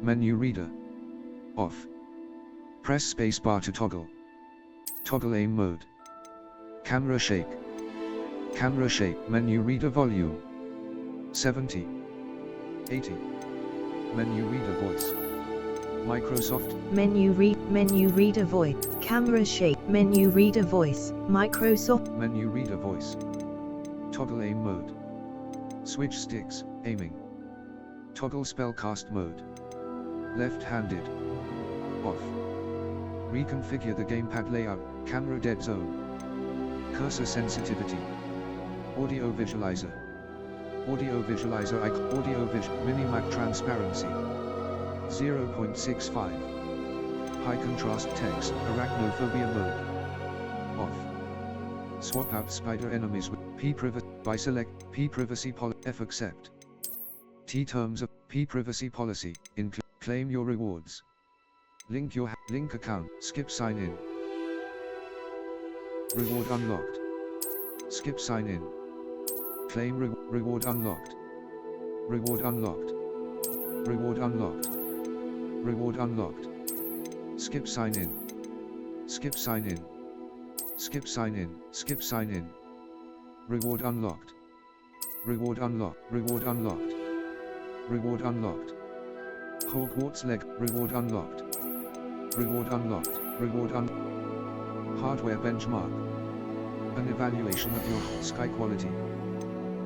Menu reader. Off. Press spacebar to toggle. Toggle aim mode. Camera shake. Camera shape. Menu reader volume. 70. 80. Menu reader voice. Microsoft. Menu reader voice. Camera shape. Menu reader voice. Microsoft. Menu reader voice. Toggle aim mode. Switch sticks, aiming. Toggle spellcast mode. Left-handed. Off. Reconfigure the gamepad layout, camera dead zone. Cursor sensitivity. Audio visualizer. Audio visualizer icon. Audio minimap transparency. 0.65. High contrast text, arachnophobia mode. Off. Swap out spider enemies with p-privacy by select p-privacy F accept. T-terms of p-privacy policy, include claim your rewards. Link your link account, skip sign in. Reward unlocked. Skip sign in. Claim reward unlocked. Reward unlocked. Reward unlocked. Reward unlocked. Skip sign in. Skip sign in. Skip sign in. Skip sign in. Reward unlocked. Reward unlocked. Reward unlocked. Reward unlocked. Hogwarts leg. Reward unlocked. Reward unlocked. Reward Hardware benchmark. An evaluation of your sky quality.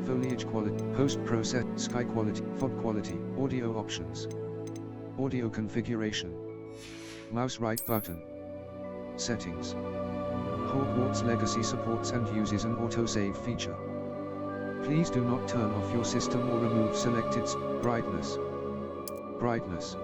Foliage quality. Post-process. Sky quality. Fog quality. Audio options. Audio configuration. Mouse right button. Settings. Hogwarts Legacy supports and uses an autosave feature. Please do not turn off your system or remove selected brightness. Brightness.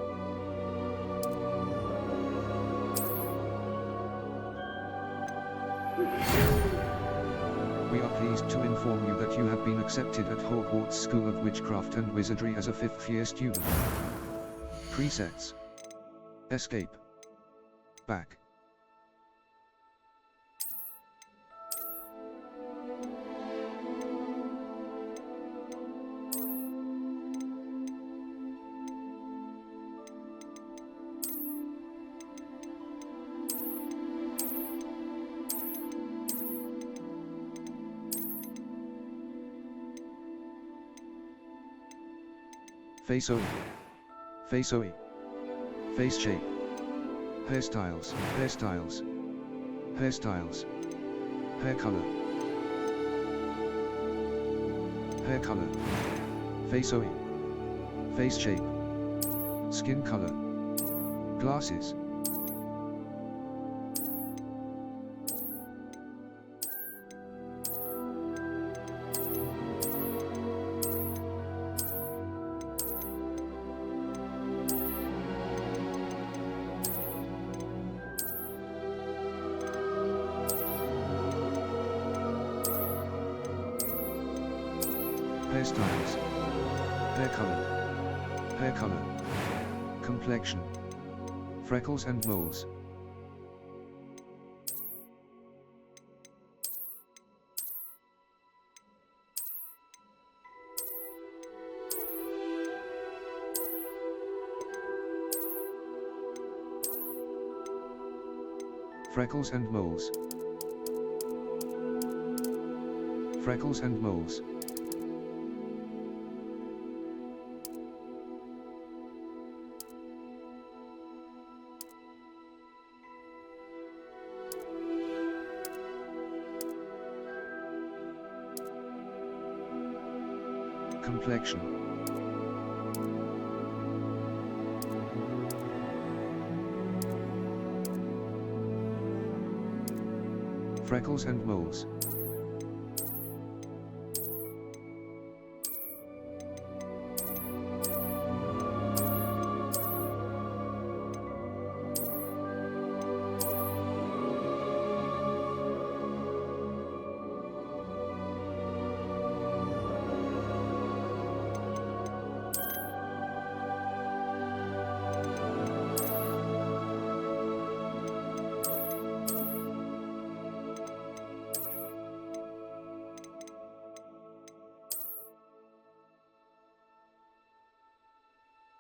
We are pleased to inform you that you have been accepted at Hogwarts School of Witchcraft and Wizardry as a 5th-year student. Presets. Escape. Back. Face OE. Face OE. Face shape. Hairstyles. Hairstyles. Hairstyles. Hair color. Hair color. Face OE. Face shape. Skin color. Glasses. Hairstyles. Hair color. Hair color. Complexion. Freckles and moles. Freckles and moles. Freckles and moles. Complexion. Freckles and moles.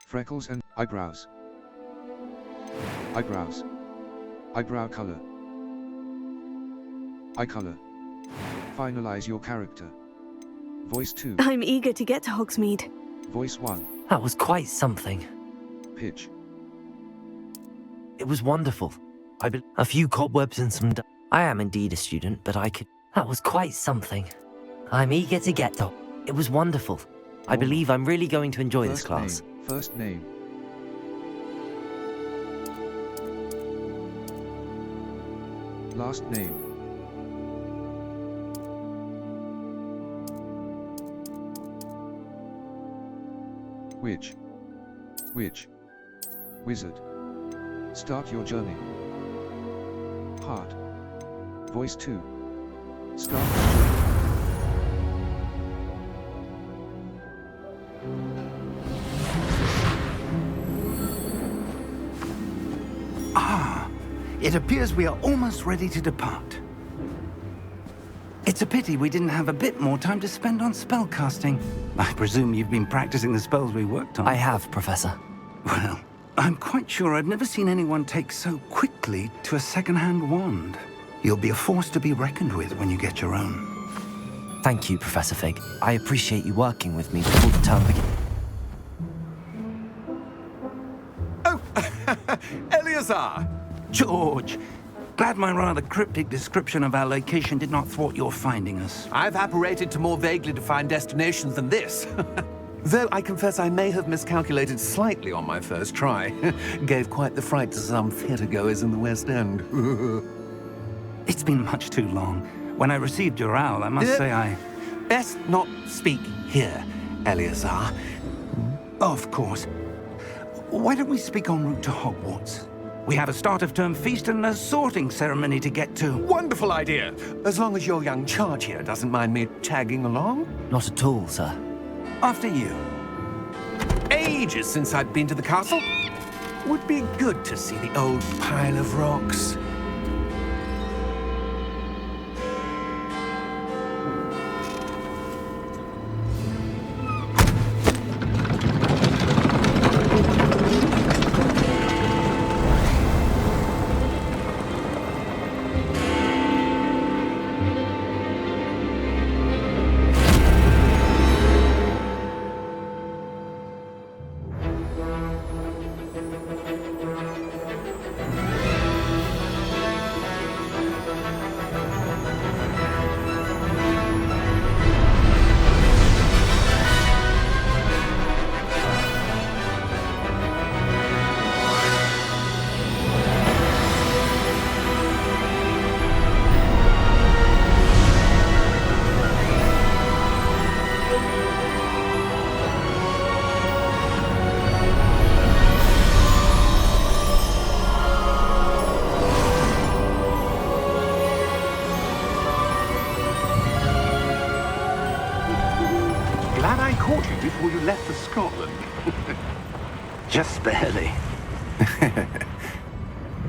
Freckles and eyebrows. Eyebrows. Eyebrow color. Eye color. Finalize your character. Voice 2. I'm eager to get to Hogsmeade. Voice 1. That was quite something. Pitch. It was wonderful. A few cobwebs and some... I am indeed a student, but I could... That was quite something. I'm eager to get to... It was wonderful. I believe I'm really going to enjoy this class. First name. Last name. Witch. Witch. Wizard. Start your journey. Heart. Voice 2. Start your journey. It appears we are almost ready to depart. It's a pity we didn't have a bit more time to spend on spellcasting. I presume you've been practicing the spells we worked on. I have, Professor. Well, I'm quite sure I've never seen anyone take so quickly to a second-hand wand. You'll be a force to be reckoned with when you get your own. Thank you, Professor Fig. I appreciate you working with me before the term begins. Oh, Eleazar! George, glad my rather cryptic description of our location did not thwart your finding us. I've apparated to more vaguely defined destinations than this. Though I confess I may have miscalculated slightly on my first try. Gave quite the fright to some theatre-goers in the West End. It's been much too long. When I received your owl, I must say I... Best not speak here, Eleazar. Of course. Why don't we speak en route to Hogwarts? We have a start-of-term feast and a sorting ceremony to get to. Wonderful idea! As long as your young charge here doesn't mind me tagging along. Not at all, sir. After you. Ages since I've been to the castle. Would be good to see the old pile of rocks. Glad I caught you before you left for Scotland. Just barely.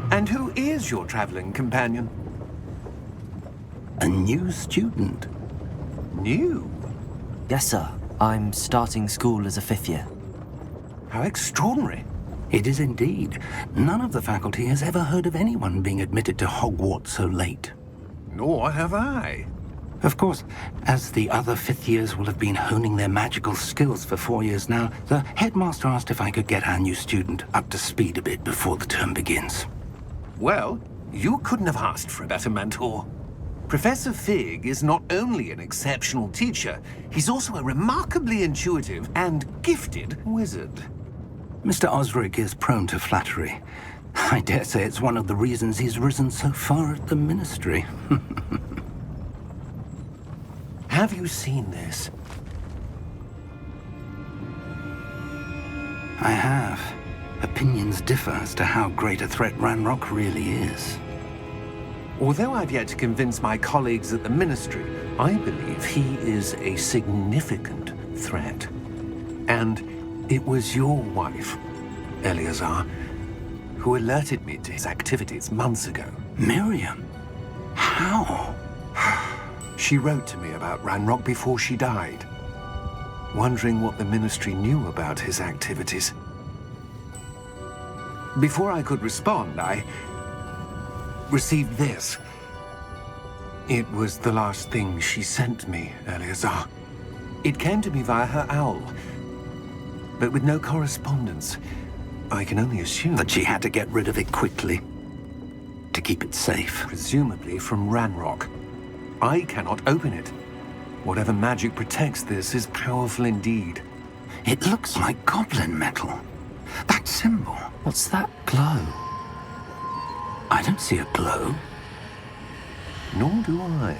And who is your traveling companion? A new student. New? Yes, sir. I'm starting school as a 5th year. How extraordinary. It is indeed. None of the faculty has ever heard of anyone being admitted to Hogwarts so late. Nor have I. Of course, as the other fifth years will have been honing their magical skills for 4 years now, the headmaster asked if I could get our new student up to speed a bit before the term begins. Well, you couldn't have asked for a better mentor. Professor Fig is not only an exceptional teacher, he's also a remarkably intuitive and gifted wizard. Mr. Osric is prone to flattery. I dare say it's one of the reasons he's risen so far at the Ministry. Have you seen this? I have. Opinions differ as to how great a threat Ranrock really is. Although I've yet to convince my colleagues at the Ministry, I believe he is a significant threat. And it was your wife, Eleazar, who alerted me to his activities months ago. Miriam? How? She wrote to me about Ranrock before she died, wondering what the Ministry knew about his activities. Before I could respond, I received this. It was the last thing she sent me, Eleazar. It came to me via her owl, but with no correspondence. I can only assume That she had to get rid of it quickly, to keep it safe. presumably from Ranrock. I cannot open it. Whatever magic protects this is powerful indeed. It looks like goblin metal. That symbol. What's that glow? I don't see a glow. Nor do I.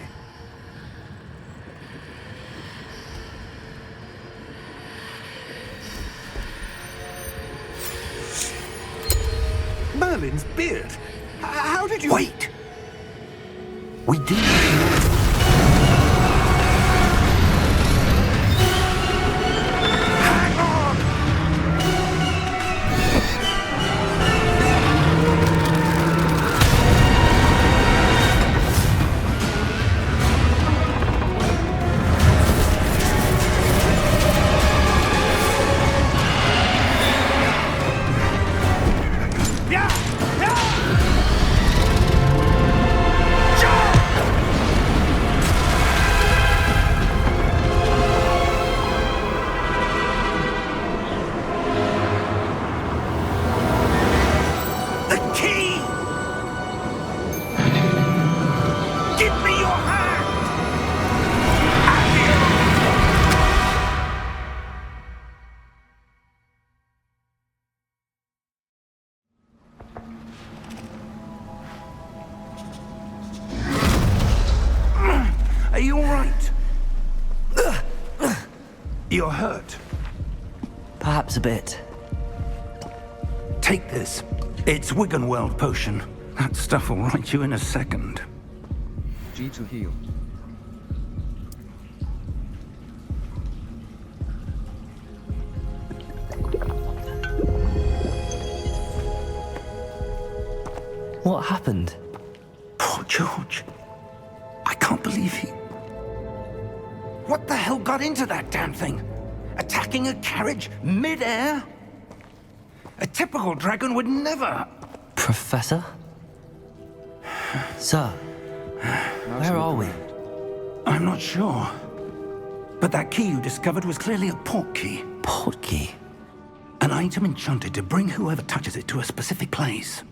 Merlin's beard. How did you... Wait! We do. Hang on! Yeah! Yeah! The key! Give me your hand! Are you all right? You're hurt. Perhaps a bit. Take this. It's Wiggenweld potion. That stuff will right you in a second. G to heal. What happened? Poor George. I can't believe he... What the hell got into that damn thing? Attacking a carriage mid-air? A typical dragon would never... Professor? Sir, Mouse where look are we? around. I'm not sure. But that key you discovered was clearly a port key. Port key. An item enchanted to bring whoever touches it to a specific place.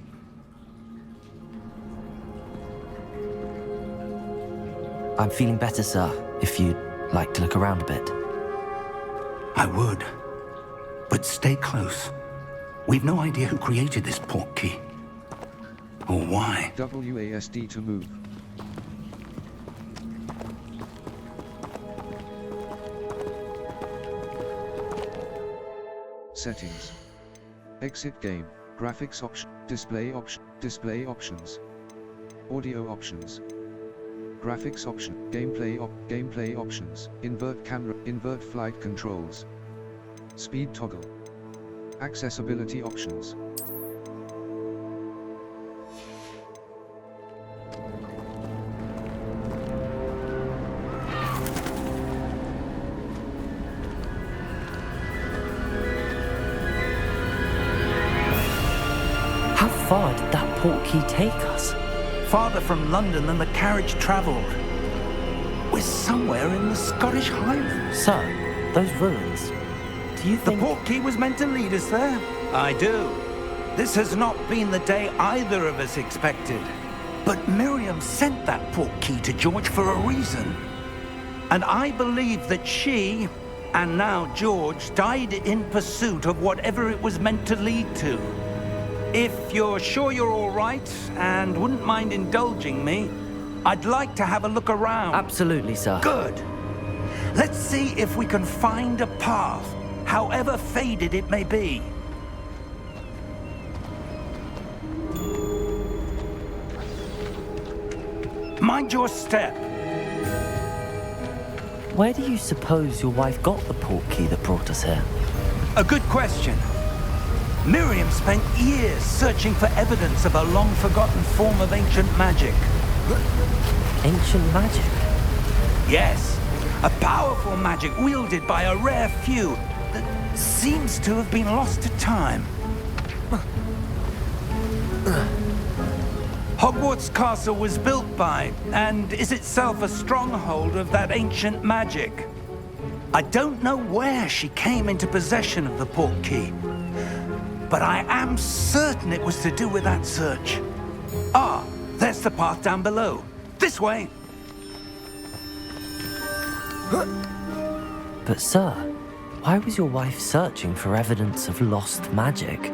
I'm feeling better, sir, if you'd like to look around a bit. I would. But stay close. We've no idea who created this port key. Or why. WASD to move. Settings. Exit game. Graphics option. Display options. Audio options. Graphics option. Gameplay options. Invert camera. Invert flight controls. Speed toggle. Accessibility options. far did that portkey take us? Farther from London than the carriage travelled. We're somewhere in the Scottish Highlands. Sir, those ruins. Do you The think... portkey was meant to lead us there? I do. This has not been the day either of us expected. But Miriam sent that portkey to George for a reason. And I believe that she, and now George, died in pursuit of whatever it was meant to lead to. If you're sure you're all right, and wouldn't mind indulging me, I'd like to have a look around. Absolutely, sir. Good. Let's see if we can find a path, however faded it may be. Mind your step. Where do you suppose your wife got the portkey that brought us here? A good question. Miriam spent years searching for evidence of a long-forgotten form of ancient magic. Ancient magic? Yes, a powerful magic wielded by a rare few that seems to have been lost to time. Hogwarts Castle was built by, and is itself a stronghold of that ancient magic. I don't know where she came into possession of the portkey, but I am certain it was to do with that search. Ah, there's the path down below. This way. But sir, why was your wife searching for evidence of lost magic?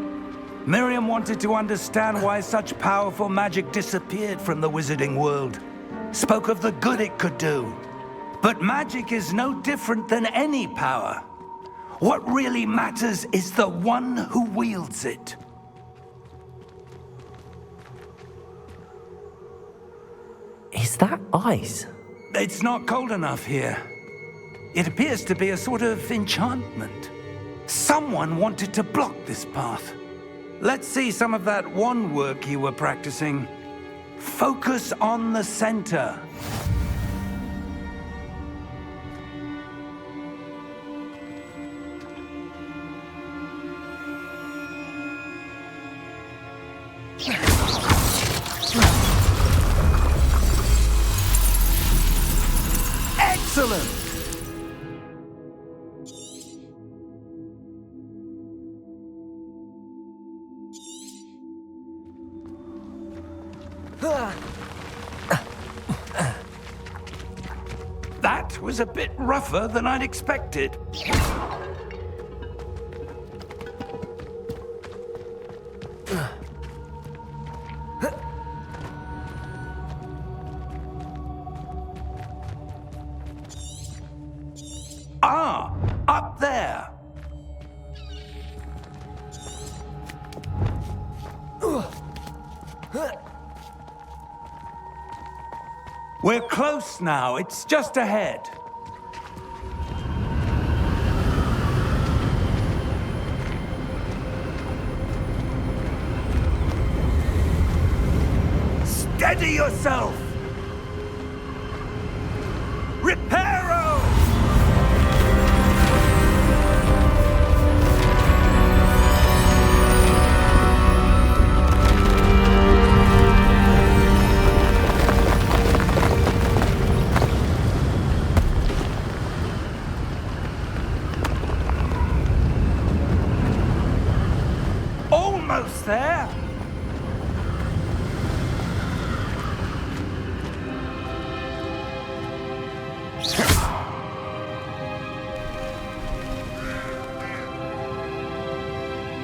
Miriam wanted to understand why such powerful magic disappeared from the wizarding world. Spoke of the good it could do. But magic is no different than any power. What really matters is the one who wields it. Is that ice? It's not cold enough here. It appears to be a sort of enchantment. Someone wanted to block this path. Let's see some of that wand work you were practicing. Focus on the center. Excellent! That was a bit rougher than I'd expected. Ah, up there. We're close now. It's just ahead. Steady yourself! Reparo! Almost there!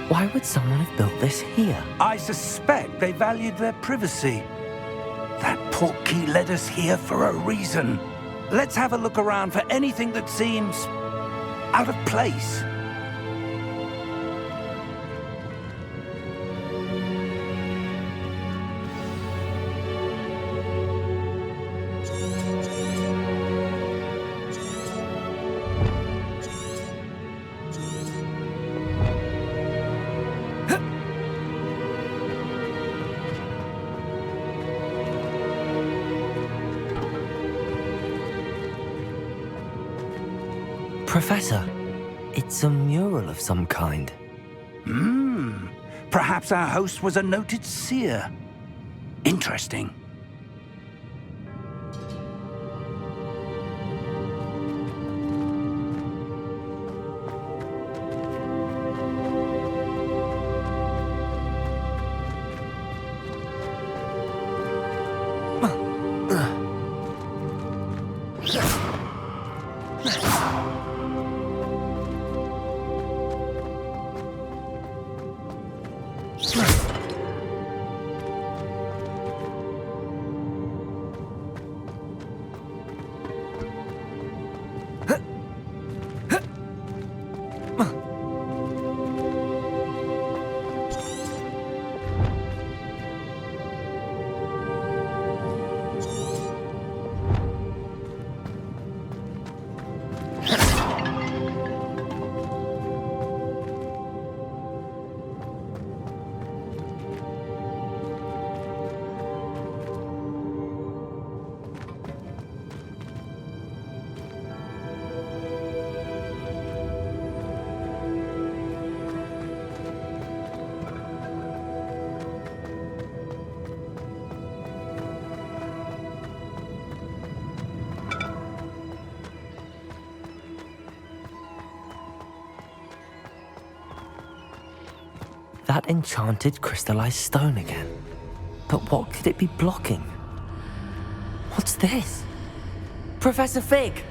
Why would someone have built this here? I suspect they valued their privacy. That portkey led us here for a reason. Let's have a look around for anything that seems out of place. Professor, it's a mural of some kind. Perhaps our host was a noted seer. Interesting. That enchanted crystallized stone again. But what could it be blocking? What's this? Professor Fig!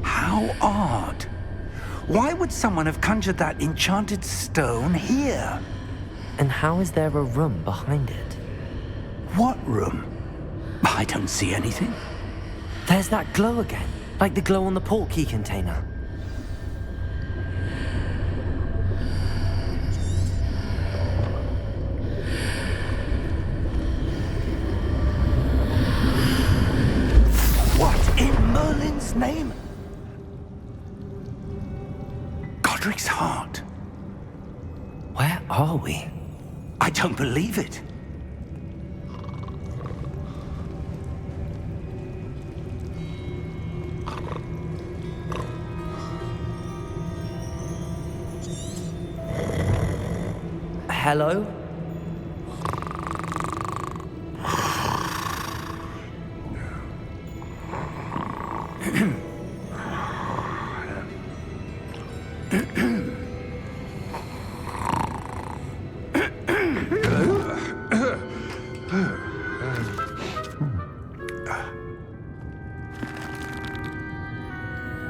How odd. Why would someone have conjured that enchanted stone here? And how is there a room behind it? What room? I don't see anything. There's that glow again, like the glow on the portkey container. What in Merlin's name? Godric's heart. Where are we? I don't believe it. Hello?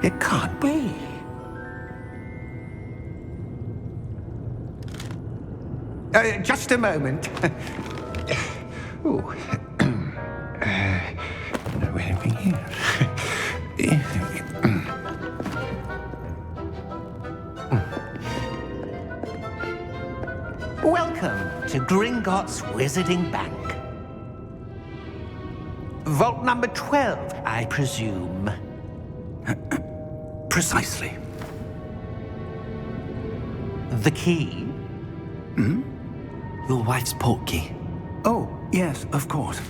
It can't be. Just a moment. Oh. No, anything here. Welcome to Gringotts Wizarding Bank. Vault number 12, I presume. Precisely. The key? Your wife's portkey. Oh, yes, of course.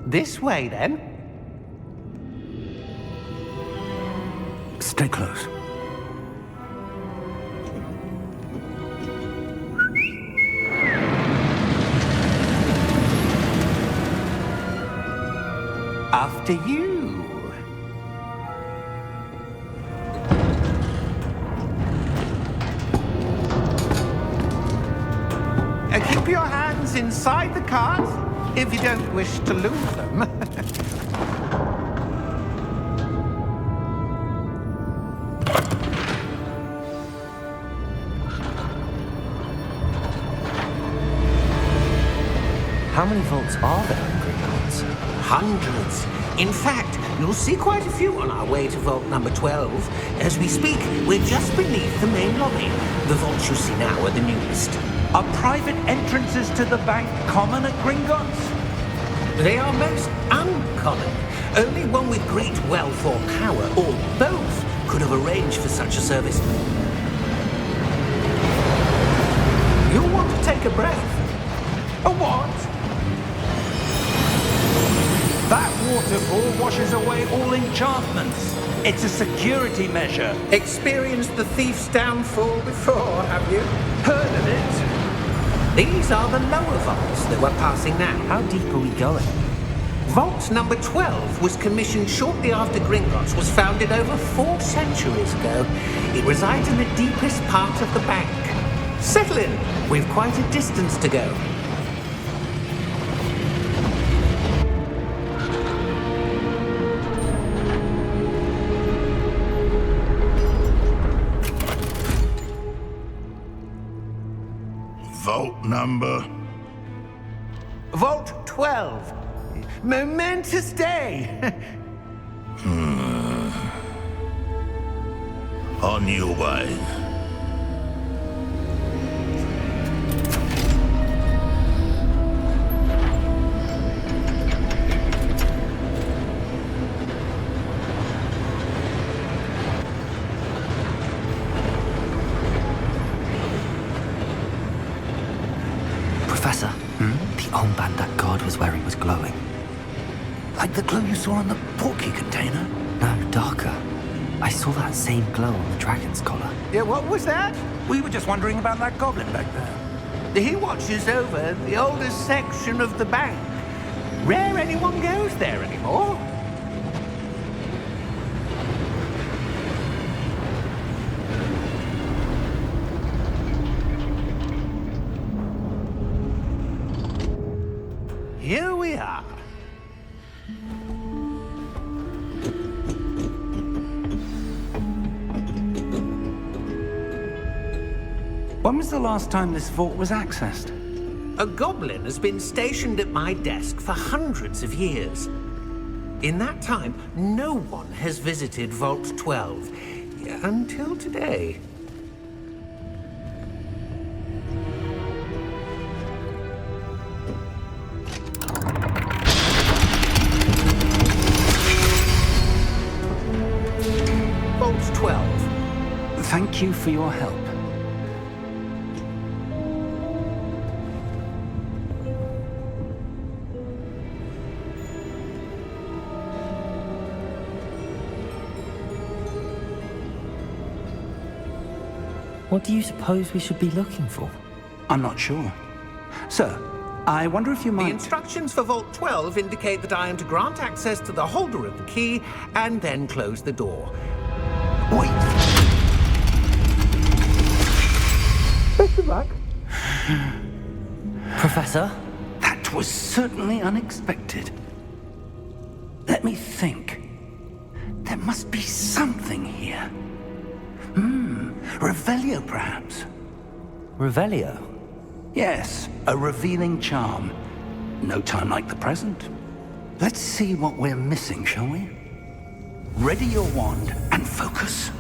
This way, then. Stay close. After you. Keep your hands inside the cart if you don't wish to lose them. How many vaults are there in Gringotts? Hundreds. In fact, you'll see quite a few on our way to vault number 12. As we speak, we're just beneath the main lobby. The vaults you see now are the newest. Are private entrances to the bank common at Gringotts? They are most uncommon. Only one with great wealth or power, or both, could have arranged for such a service. take a breath. A what? That waterfall washes away all enchantments. It's a security measure. Experienced the thief's downfall before, have you? Heard of it? These are the lower vaults that we're passing now. How deep are we going? Vault number 12 was commissioned shortly after Gringotts was founded over 4 centuries ago. It resides in the deepest part of the bank. Settle in. We've quite a distance to go. Vault number? Vault 12. Momentous day. On your way. Professor, the armband that guard was wearing was glowing. Like the glow you saw on the porky container? No, darker. I saw that same glow on the dragon's collar. Yeah, what was that? We were just wondering about that goblin back there. He watches over the oldest section of the bank. Rare anyone goes there anymore. Here we are. When was the last time this vault was accessed? A goblin has been stationed at my desk for hundreds of years. In that time, no one has visited Vault 12 until today. Vault 12. Thank you for your help. What do you suppose we should be looking for? I'm not sure. Sir, I wonder if you The might... instructions for Vault 12 indicate that I am to grant access to the holder of the key and then close the door. Wait! Best of luck. Professor? That was certainly unexpected. Let me think. There must be something here. Revelio, perhaps? Revelio? Yes, a revealing charm. No time like the present. Let's see what we're missing, shall we? Ready your wand and focus.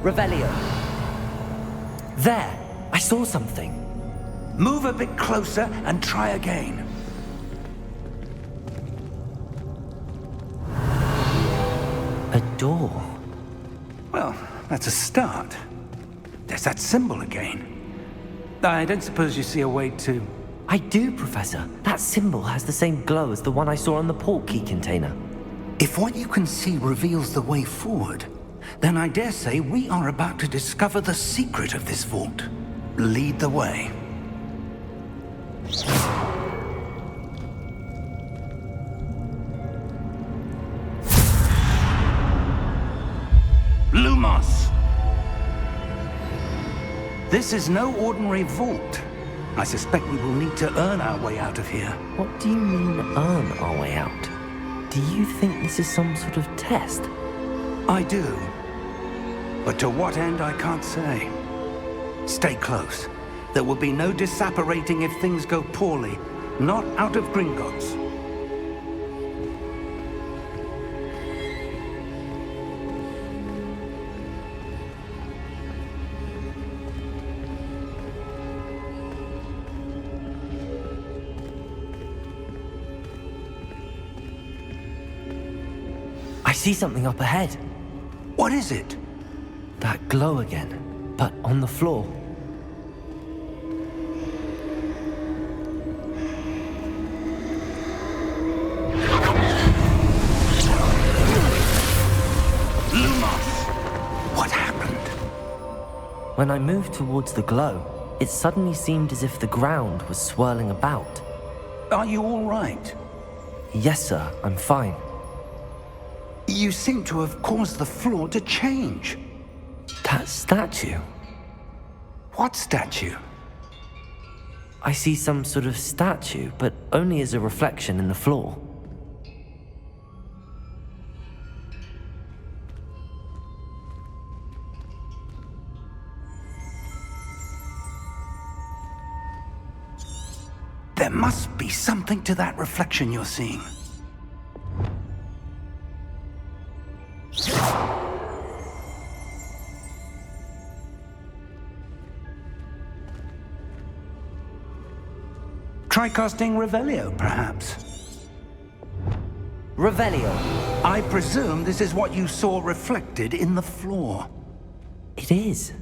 Revelio. There! I saw something. Move a bit closer and try again. A door. Well, that's a start. There's that symbol again. I don't suppose you see a way to... I do, Professor. That symbol has the same glow as the one I saw on the port key container. If what you can see reveals the way forward, then I dare say we are about to discover the secret of this vault. Lead the way. This is no ordinary vault. I suspect we will need to earn our way out of here. What do you mean, earn our way out? Do you think this is some sort of test? I do. But to what end, I can't say. Stay close. There will be no disapparating if things go poorly. Not out of Gringotts. I see something up ahead. What is it? That glow again, but on the floor. What happened? When I moved towards the glow, it suddenly seemed as if the ground was swirling about. Are you all right? Yes, sir, I'm fine. You seem to have caused the floor to change. That statue? What statue? I see some sort of statue, but only as a reflection in the floor. There must be something to that reflection you're seeing. Try casting Revelio, perhaps. Revelio. I presume this is what you saw reflected in the floor. It is.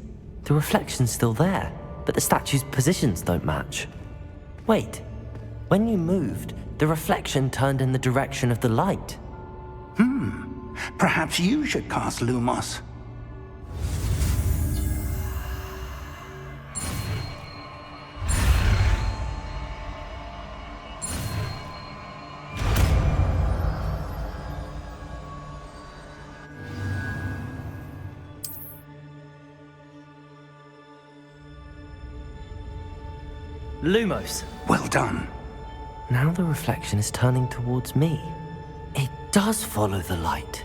The reflection's still there, but the statue's positions don't match. Wait. When you moved, the reflection turned in the direction of the light. Perhaps you should cast Lumos. Lumos. Well done. Now the reflection is turning towards me. It does follow the light.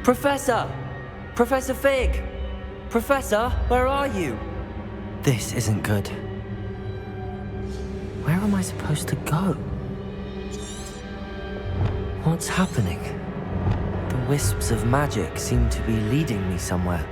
Professor! Professor Fig! Professor, where are you? This isn't good. Where am I supposed to go? What's happening? The wisps of magic seem to be leading me somewhere.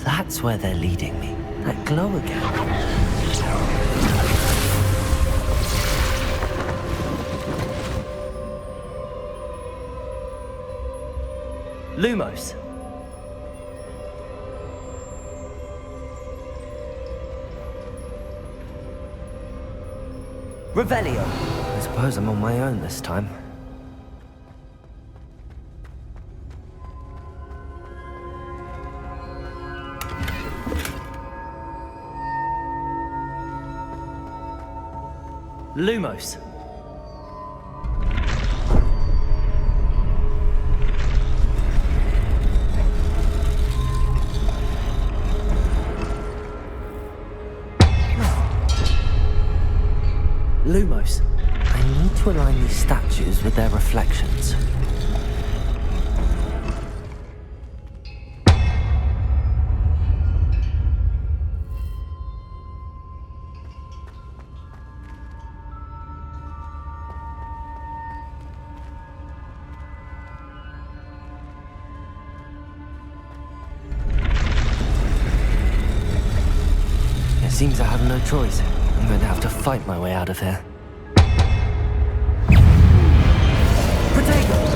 That's where they're leading me. That glow again. Lumos. Revelio. I suppose I'm on my own this time. Lumos. Lumos. I need to align these statues with their reflections. Seems I have no choice. I'm going to have to fight my way out of here. Protego!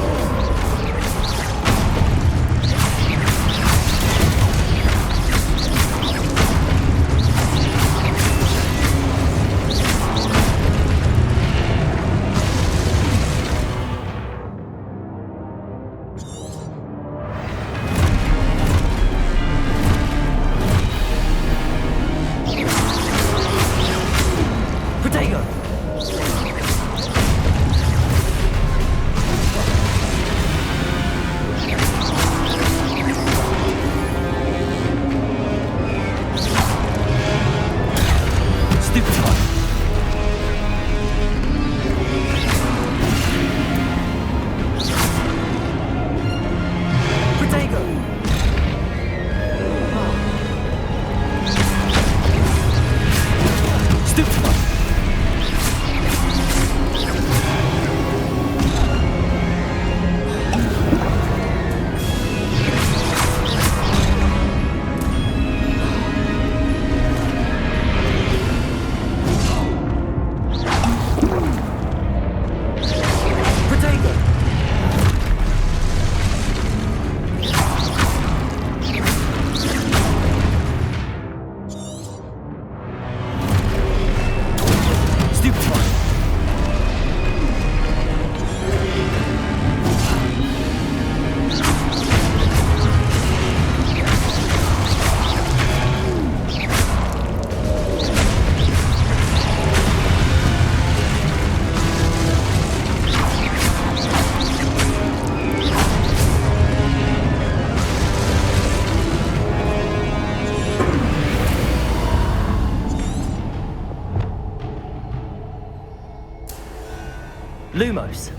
Lumos.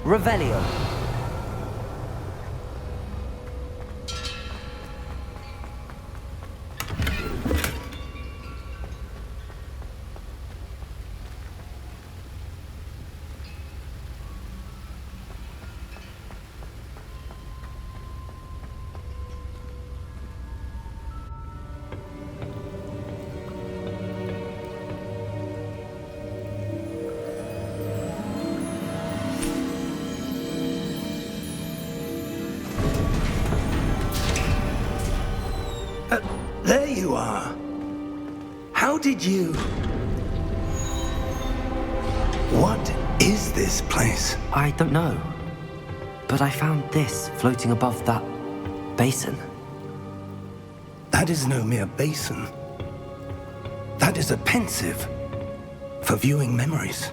Revelio. There you are. How did you... What is this place? I don't know. But I found this floating above that basin. That is no mere basin. That is a pensive for viewing memories.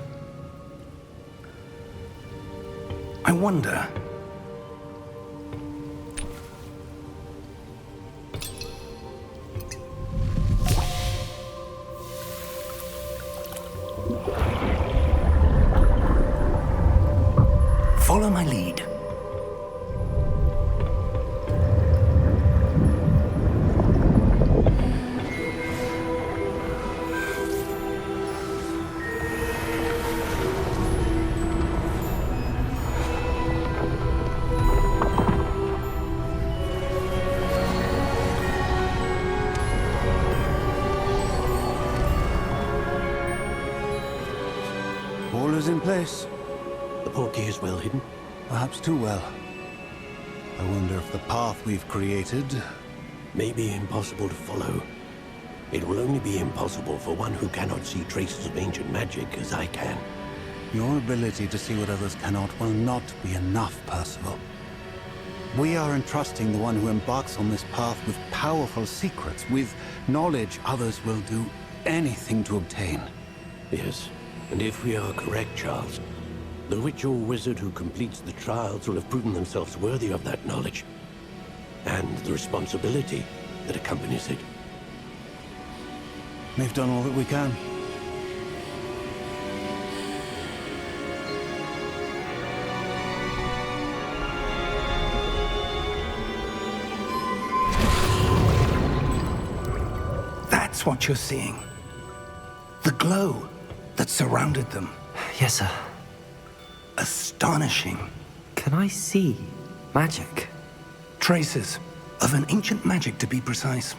I wonder... Follow my lead. All is in place. The portkey is well hidden. Perhaps too well. I wonder if the path we've created... May be impossible to follow. It will only be impossible for one who cannot see traces of ancient magic as I can. Your ability to see what others cannot will not be enough, Percival. We are entrusting the one who embarks on this path with powerful secrets, with knowledge others will do anything to obtain. Yes, and if we are correct, Charles, the witch or wizard who completes the trials will have proven themselves worthy of that knowledge, and the responsibility that accompanies it. We've done all that we can. That's what you're seeing. The glow that surrounded them. Yes, sir. Astonishing. Can I see magic? Traces of an ancient magic, to be precise.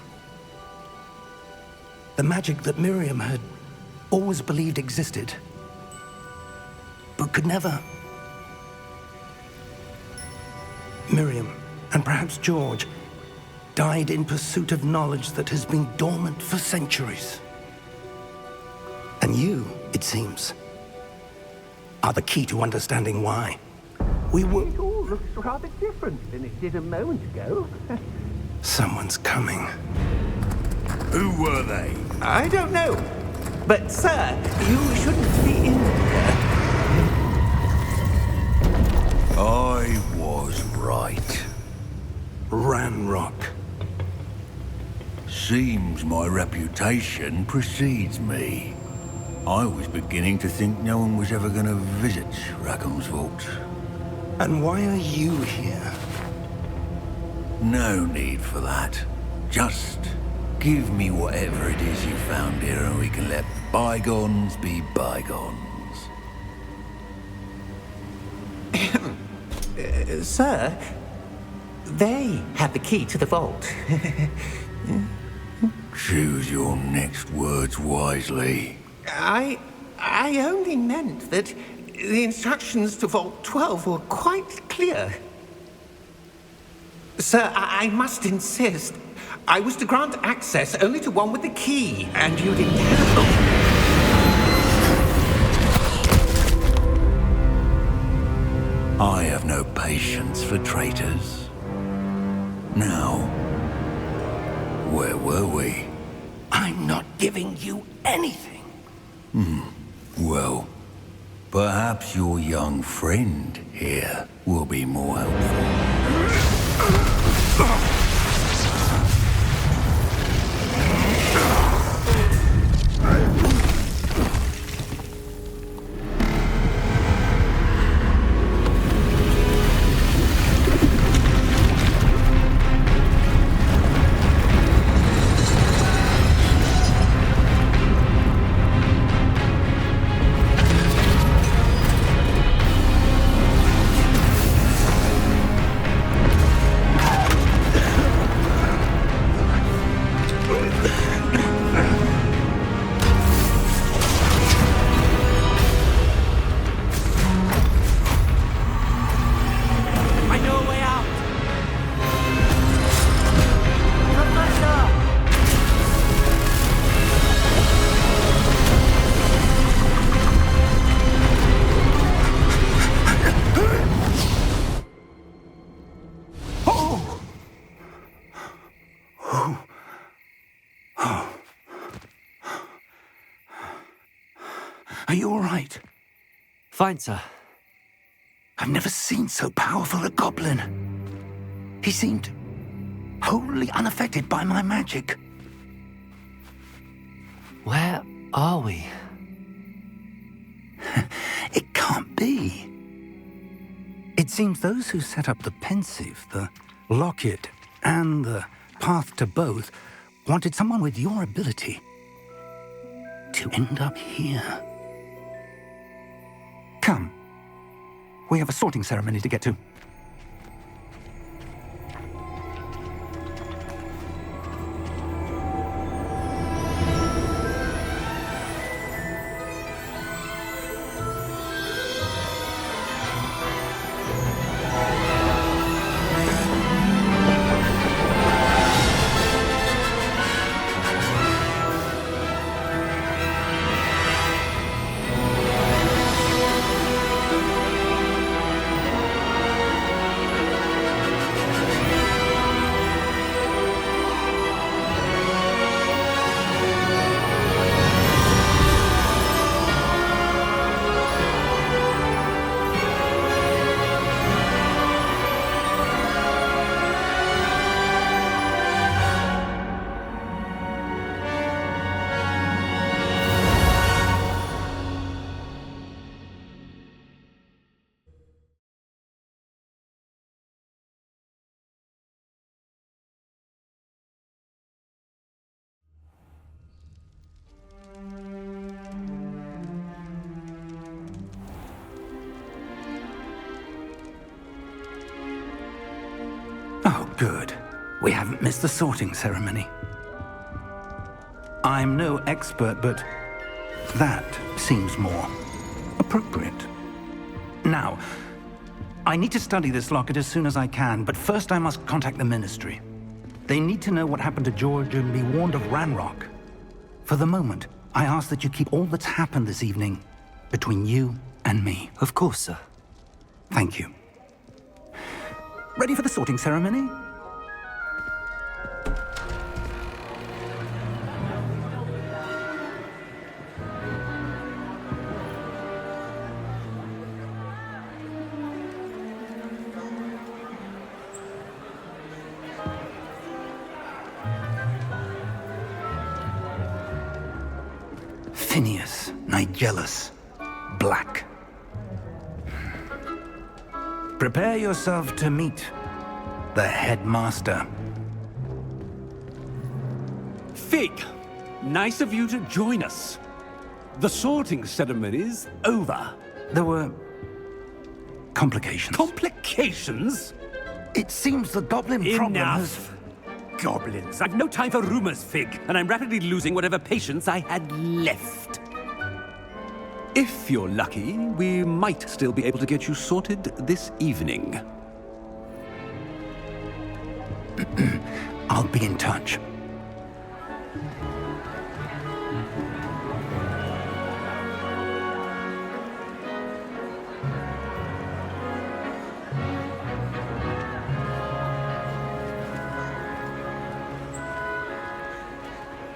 The magic that Miriam had always believed existed, but could never. Miriam, and perhaps George, died in pursuit of knowledge that has been dormant for centuries. And you, it seems, are the key to understanding why. We were... It all looks rather different than it did a moment ago. Someone's coming. Who were they? I don't know. But, sir, you shouldn't be in here. I was right. Ranrock. Seems my reputation precedes me. I was beginning to think no one was ever going to visit Rackham's vault. And why are you here? No need for that. Just give me whatever it is you found here and we can let bygones be bygones. Sir, they have the key to the vault. Choose your next words wisely. I only meant that the instructions to Vault 12 were quite clear. Sir, I must insist. I was to grant access only to one with the key, and you didn't have I have no patience for traitors. Now, where were we? I'm not giving you anything. Well, perhaps your young friend here will be more helpful. I know a way out! Are you all right? Fine, sir. I've never seen so powerful a goblin. He seemed wholly unaffected by my magic. Where are we? It can't be. It seems those who set up the pensive, the locket, and the path to both wanted someone with your ability to end up here. Come. We have a sorting ceremony to get to. Oh, good. We haven't missed the sorting ceremony. I'm no expert, but that seems more appropriate. Now, I need to study this locket as soon as I can, but first I must contact the Ministry. They need to know what happened to George and be warned of Ranrock. For the moment, I ask that you keep all that's happened this evening between you and me. Of course, sir. Thank you. Ready for the sorting ceremony? Phineas, Nigellus, Black. Prepare yourself to meet the headmaster. Fig, nice of you to join us. The sorting ceremony's over. There were complications. Complications? It seems the goblin problem has... Enough! Goblins. I've no time for rumors, Fig, and I'm rapidly losing whatever patience I had left. If you're lucky, we might still be able to get you sorted this evening. I'll be in touch.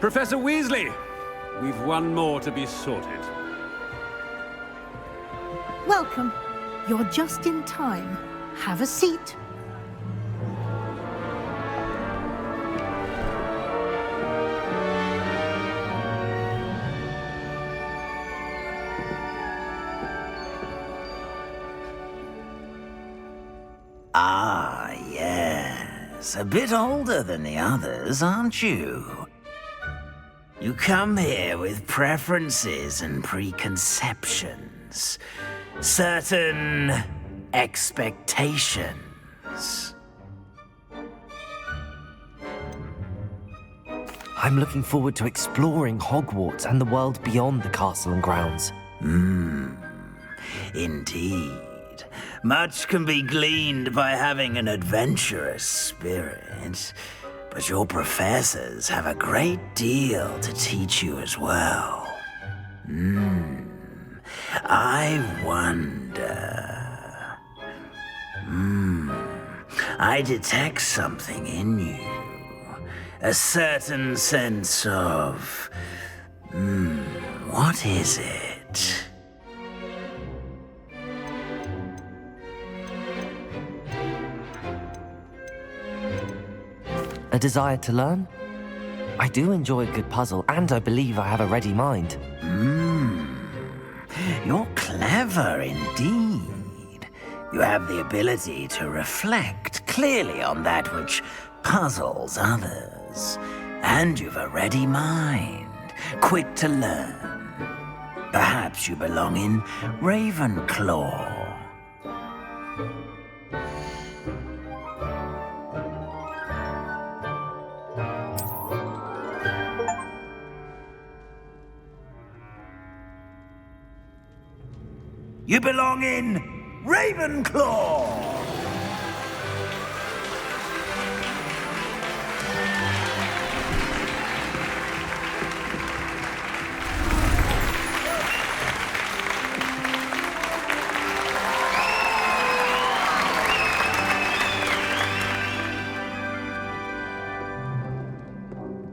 Professor Weasley, we've one more to be sorted. Welcome. You're just in time. Have a seat. Ah, yes. A bit older than the others, aren't you? You come here with preferences and preconceptions. Certain expectations. I'm looking forward to exploring Hogwarts and the world beyond the castle and grounds. Indeed. Much can be gleaned by having an adventurous spirit, but your professors have a great deal to teach you as well. I wonder... I detect something in you. A certain sense of... what is it? A desire to learn? I do enjoy a good puzzle, and I believe I have a ready mind. You're clever indeed. You have the ability to reflect clearly on that which puzzles others. And you've a ready mind, quick to learn. Perhaps you belong in Ravenclaw. You belong in Ravenclaw!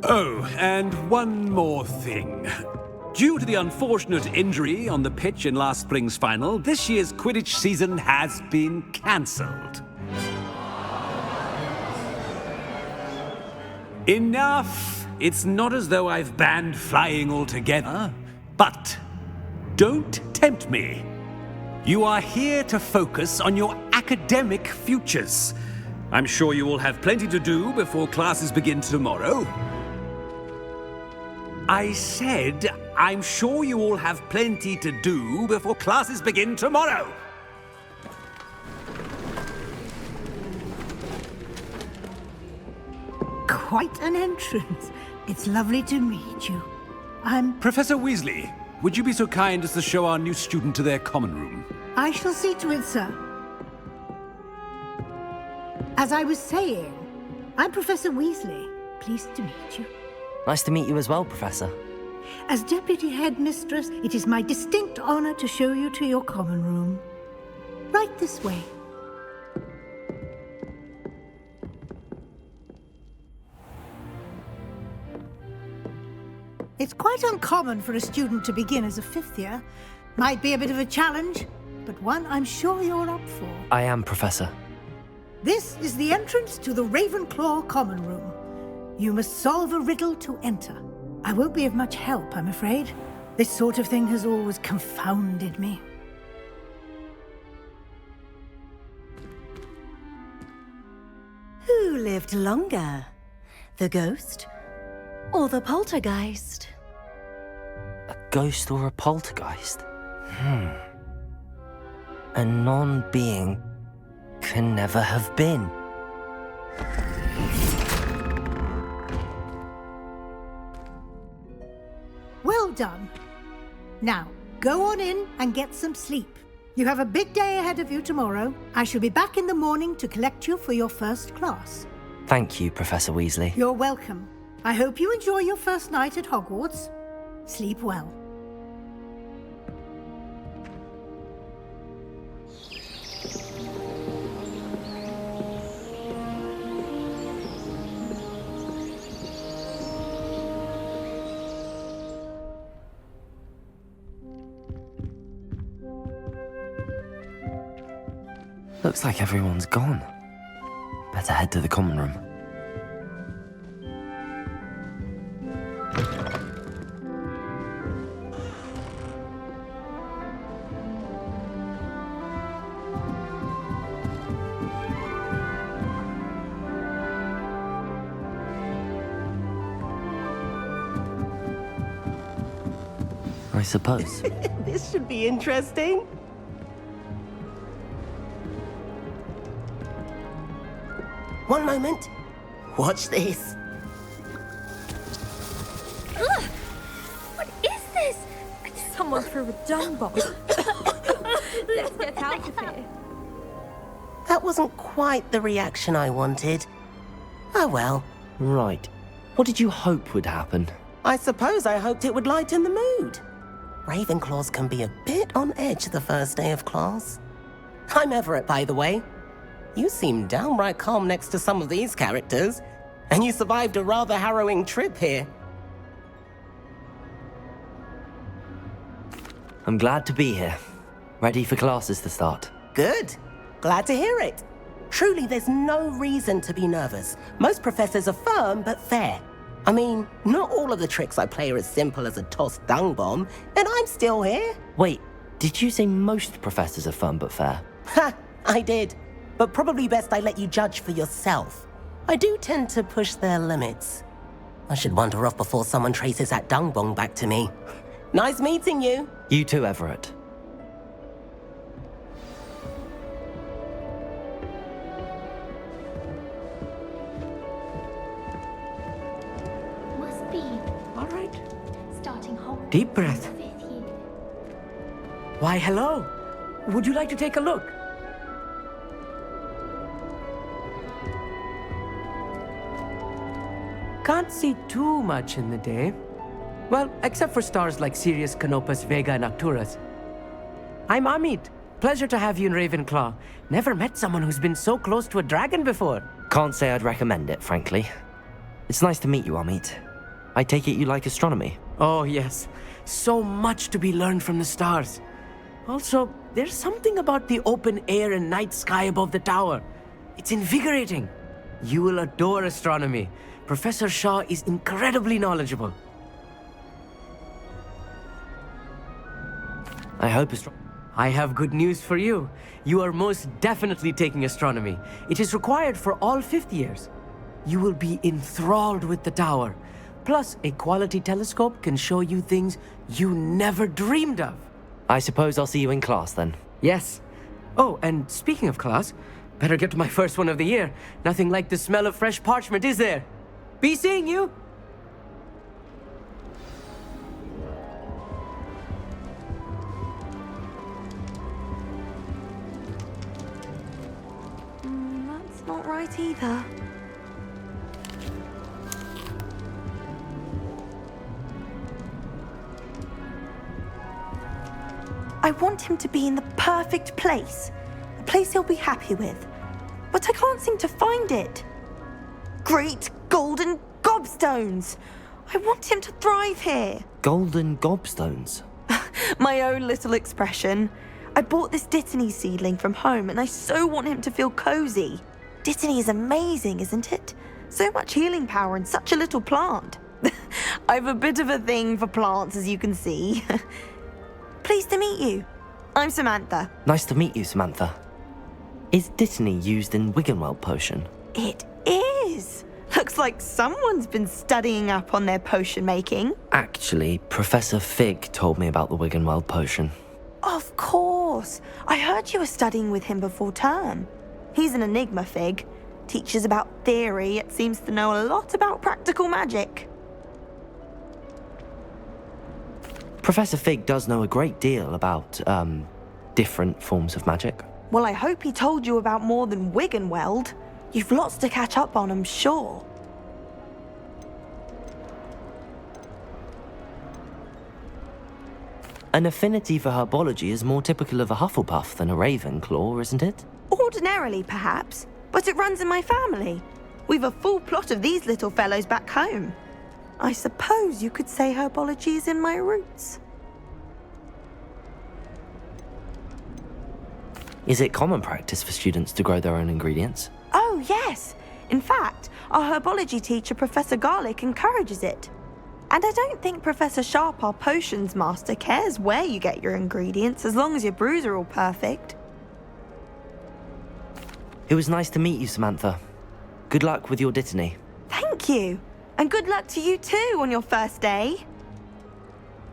Oh, and one more thing. Due to the unfortunate injury on the pitch in last spring's final, this year's Quidditch season has been cancelled. Enough! It's not as though I've banned flying altogether, but don't tempt me. You are here to focus on your academic futures. I'm sure you will have plenty to do before classes begin tomorrow. I said, I'm sure you all have plenty to do before classes begin tomorrow. Quite an entrance. It's lovely to meet you. I'm... Professor Weasley, would you be so kind as to show our new student to their common room? I shall see to it, sir. As I was saying, I'm Professor Weasley. Pleased to meet you. Nice to meet you as well, Professor. As Deputy Headmistress, it is my distinct honor to show you to your common room. Right this way. It's quite uncommon for a student to begin as a fifth year. Might be a bit of a challenge, but one I'm sure you're up for. I am, Professor. This is the entrance to the Ravenclaw common room. You must solve a riddle to enter. I won't be of much help, I'm afraid. This sort of thing has always confounded me. Who lived longer? The ghost or the poltergeist? A ghost or a poltergeist? A non-being can never have been. Well done. Now, go on in and get some sleep. You have a big day ahead of you tomorrow. I shall be back in the morning to collect you for your first class. Thank you, Professor Weasley. You're welcome. I hope you enjoy your first night at Hogwarts. Sleep well. Looks like everyone's gone. Better head to the common room. I suppose. This should be interesting. One moment. Watch this. someone threw a dung bomb. Let's get out of here. That wasn't quite the reaction I wanted. Oh well. Right. What did you hope would happen? I suppose I hoped it would lighten the mood. Ravenclaws can be a bit on edge the first day of class. I'm Everett, by the way. You seem downright calm next to some of these characters, and you survived a rather harrowing trip here. I'm glad to be here. Ready for classes to start. Good. Glad to hear it. Truly, there's no reason to be nervous. Most professors are firm but fair. I mean, not all of the tricks I play are as simple as a tossed dung bomb, and I'm still here. Wait, did you say most professors are firm but fair? Ha! I did. But probably best I let you judge for yourself. I do tend to push their limits. I should wander off before someone traces that dung bomb back to me. Nice meeting you. You too, Everett. Must be. All right. Starting Hogwarts. Deep breath. 5th year. Why, hello. Would you like to take a look? Can't see too much in the day. Well, except for stars like Sirius, Canopus, Vega, and Arcturus. I'm Amit. Pleasure to have you in Ravenclaw. Never met someone who's been so close to a dragon before. Can't say I'd recommend it, frankly. It's nice to meet you, Amit. I take it you like astronomy? Oh, yes. So much to be learned from the stars. Also, there's something about the open air and night sky above the tower. It's invigorating. You will adore astronomy. Professor Shaw is incredibly knowledgeable. I hope I have good news for you. You are most definitely taking astronomy. It is required for all 5th years. You will be enthralled with the tower. Plus, a quality telescope can show you things you never dreamed of. I suppose I'll see you in class then. Yes. Oh, and speaking of class, better get to my first one of the year. Nothing like the smell of fresh parchment, is there? Be seeing you! That's not right either. I want him to be in the perfect place. A place he'll be happy with. But I can't seem to find it. Great golden gobstones! I want him to thrive here. Golden gobstones? My own little expression. I bought this Dittany seedling from home and I so want him to feel cozy. Dittany is amazing, isn't it? So much healing power in such a little plant. I've a bit of a thing for plants, as you can see. Pleased to meet you. I'm Samantha. Nice to meet you, Samantha. Is Dittany used in Wiggenweld potion? It is. Looks like someone's been studying up on their potion making. Actually, Professor Fig told me about the Wiggenweld potion. Of course. I heard you were studying with him before term. He's an enigma, Fig. Teaches about theory, yet seems to know a lot about practical magic. Professor Fig does know a great deal about, different forms of magic. Well, I hope he told you about more than Wiggenweld. You've lots to catch up on, I'm sure. An affinity for herbology is more typical of a Hufflepuff than a Ravenclaw, isn't it? Ordinarily, perhaps, but it runs in my family. We've a full plot of these little fellows back home. I suppose you could say herbology is in my roots. Is it common practice for students to grow their own ingredients? Oh, yes. In fact, our herbology teacher, Professor Garlick, encourages it. And I don't think Professor Sharp, our potions master, cares where you get your ingredients as long as your brews are all perfect. It was nice to meet you, Samantha. Good luck with your Dittany. Thank you. And good luck to you too on your first day.